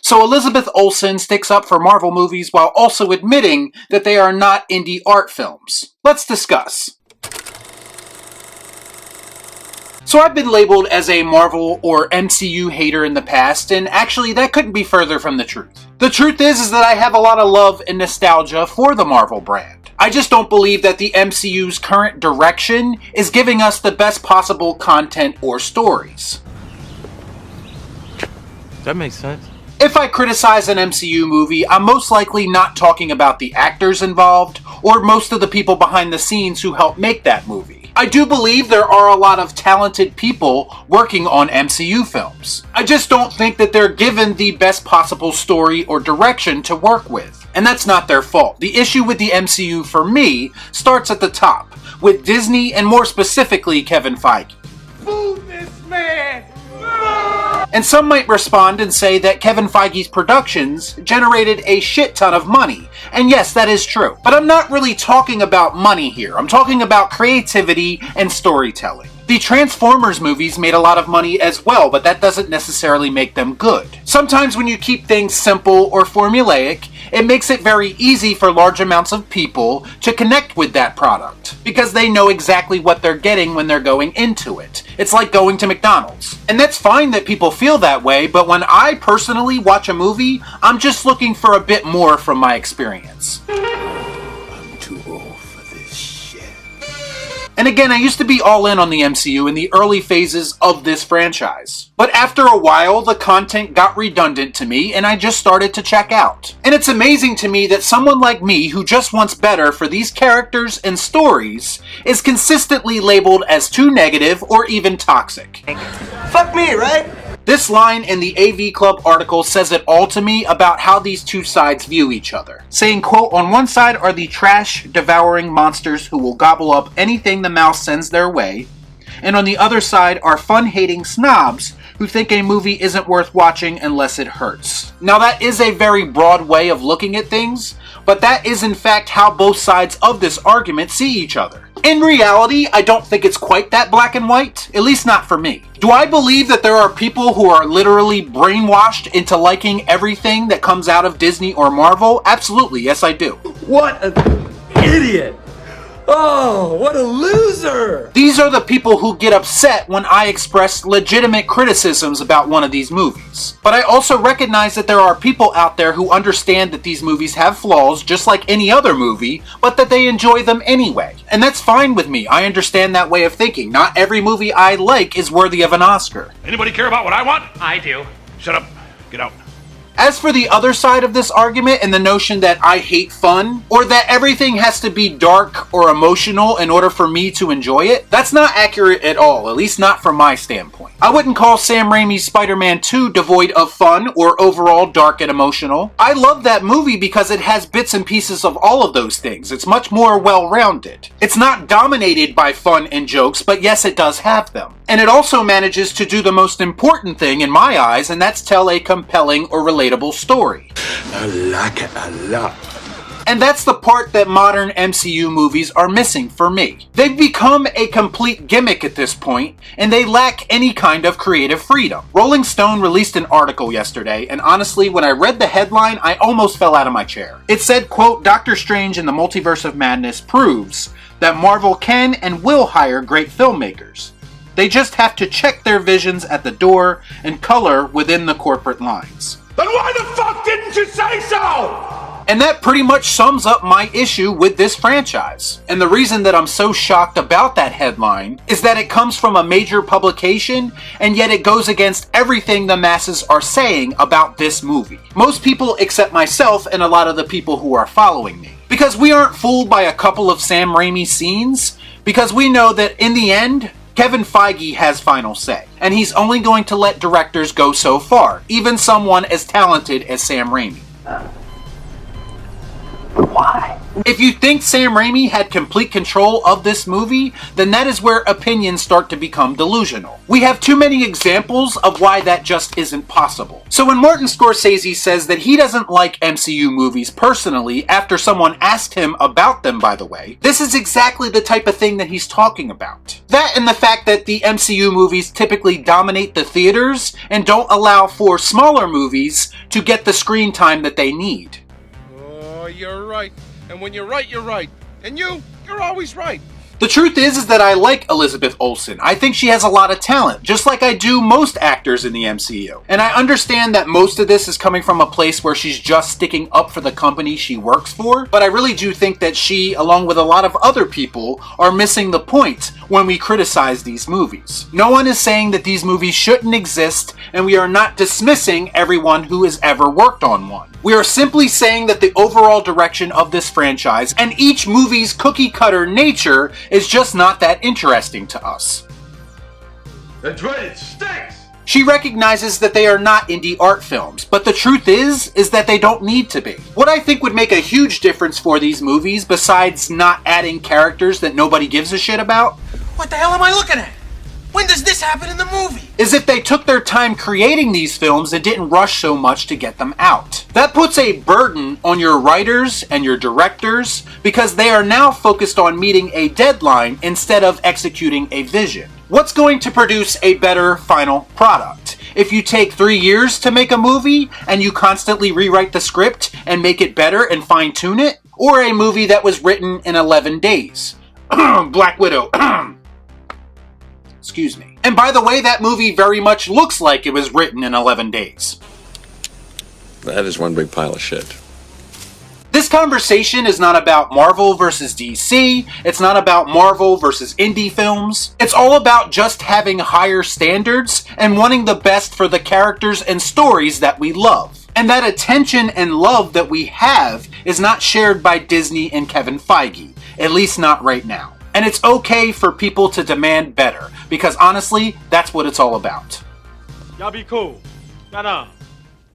So Elizabeth Olsen sticks up for Marvel movies while also admitting that they are not indie art films. Let's discuss. So I've been labeled as a Marvel or MCU hater in the past, and actually that couldn't be further from the truth. The truth is that I have a lot of love and nostalgia for the Marvel brand. I just don't believe that the MCU's current direction is giving us the best possible content or stories. That makes sense. If I criticize an MCU movie, I'm most likely not talking about the actors involved or most of the people behind the scenes who helped make that movie. I do believe there are a lot of talented people working on MCU films. I just don't think that they're given the best possible story or direction to work with. And that's not their fault. The issue with the MCU for me starts at the top, with Disney and more specifically Kevin Feige. Boo this man! And some might respond and say that Kevin Feige's productions generated a shit ton of money. And yes, that is true. But I'm not really talking about money here. I'm talking about creativity and storytelling. The Transformers movies made a lot of money as well, but that doesn't necessarily make them good. Sometimes when you keep things simple or formulaic, it makes it very easy for large amounts of people to connect with that product, because they know exactly what they're getting when they're going into it. It's like going to McDonald's. And that's fine that people feel that way, but when I personally watch a movie, I'm just looking for a bit more from my experience. I'm too old for this shit. And again, I used to be all in on the MCU in the early phases of this franchise. But after a while, the content got redundant to me and I just started to check out. And it's amazing to me that someone like me who just wants better for these characters and stories is consistently labeled as too negative or even toxic. Fuck me, right? This line in the AV Club article says it all to me about how these two sides view each other. Saying, quote, on one side are the trash-devouring monsters who will gobble up anything the mouse sends their way, and on the other side are fun-hating snobs who think a movie isn't worth watching unless it hurts. Now that is a very broad way of looking at things, but that is in fact how both sides of this argument see each other. In reality, I don't think it's quite that black and white, at least not for me. Do I believe that there are people who are literally brainwashed into liking everything that comes out of Disney or Marvel? Absolutely, yes I do. What an idiot! Oh, what a loser! These are the people who get upset when I express legitimate criticisms about one of these movies. But I also recognize that there are people out there who understand that these movies have flaws just like any other movie, but that they enjoy them anyway. And that's fine with me. I understand that way of thinking. Not every movie I like is worthy of an Oscar. Anybody care about what I want? I do. Shut up. Get out. As for the other side of this argument and the notion that I hate fun, or that everything has to be dark or emotional in order for me to enjoy it, that's not accurate at all, at least not from my standpoint. I wouldn't call Sam Raimi's Spider-Man 2 devoid of fun or overall dark and emotional. I love that movie because it has bits and pieces of all of those things. It's much more well-rounded. It's not dominated by fun and jokes, but yes, it does have them. And it also manages to do the most important thing in my eyes, and that's tell a compelling or relatable story. I like it a lot. And that's the part that modern MCU movies are missing for me. They've become a complete gimmick at this point, and they lack any kind of creative freedom. Rolling Stone released an article yesterday, and honestly, when I read the headline, I almost fell out of my chair. It said, quote, Doctor Strange in the Multiverse of Madness proves that Marvel can and will hire great filmmakers. They just have to check their visions at the door and color within the corporate lines. Then why the fuck didn't you say so? And that pretty much sums up my issue with this franchise. And the reason that I'm so shocked about that headline is that it comes from a major publication, and yet it goes against everything the masses are saying about this movie. Most people except myself and a lot of the people who are following me. Because we aren't fooled by a couple of Sam Raimi scenes, because we know that in the end, Kevin Feige has final say, and he's only going to let directors go so far, even someone as talented as Sam Raimi. But why? If you think Sam Raimi had complete control of this movie, then that is where opinions start to become delusional. We have too many examples of why that just isn't possible. So when Martin Scorsese says that he doesn't like MCU movies personally, after someone asked him about them, by the way, this is exactly the type of thing that he's talking about. That and the fact that the MCU movies typically dominate the theaters and don't allow for smaller movies to get the screen time that they need. Oh, you're right. And when you're right, you're right. And you're always right. The truth is that I like Elizabeth Olsen. I think she has a lot of talent, just like I do most actors in the MCU. And I understand that most of this is coming from a place where she's just sticking up for the company she works for, but I really do think that she, along with a lot of other people, are missing the point when we criticize these movies. No one is saying that these movies shouldn't exist, and we are not dismissing everyone who has ever worked on one. We are simply saying that the overall direction of this franchise and each movie's cookie-cutter nature is just not that interesting to us. That's right, it stinks! She recognizes that they are not indie art films, but the truth is that they don't need to be. What I think would make a huge difference for these movies, besides not adding characters that nobody gives a shit about, What the hell am I looking at? When does this happen in the movie? is if they took their time creating these films and didn't rush so much to get them out. That puts a burden on your writers and your directors because they are now focused on meeting a deadline instead of executing a vision. What's going to produce a better final product? If you take 3 years to make a movie and you constantly rewrite the script and make it better and fine-tune it? Or a movie that was written in 11 days? Black Widow. Excuse me. And by the way, that movie very much looks like it was written in 11 days. That is one big pile of shit. This conversation is not about Marvel versus DC. It's not about Marvel versus indie films. It's all about just having higher standards and wanting the best for the characters and stories that we love. And that attention and love that we have is not shared by Disney and Kevin Feige. At least not right now. And it's okay for people to demand better, because honestly, that's what it's all about. Y'all be cool. Nah.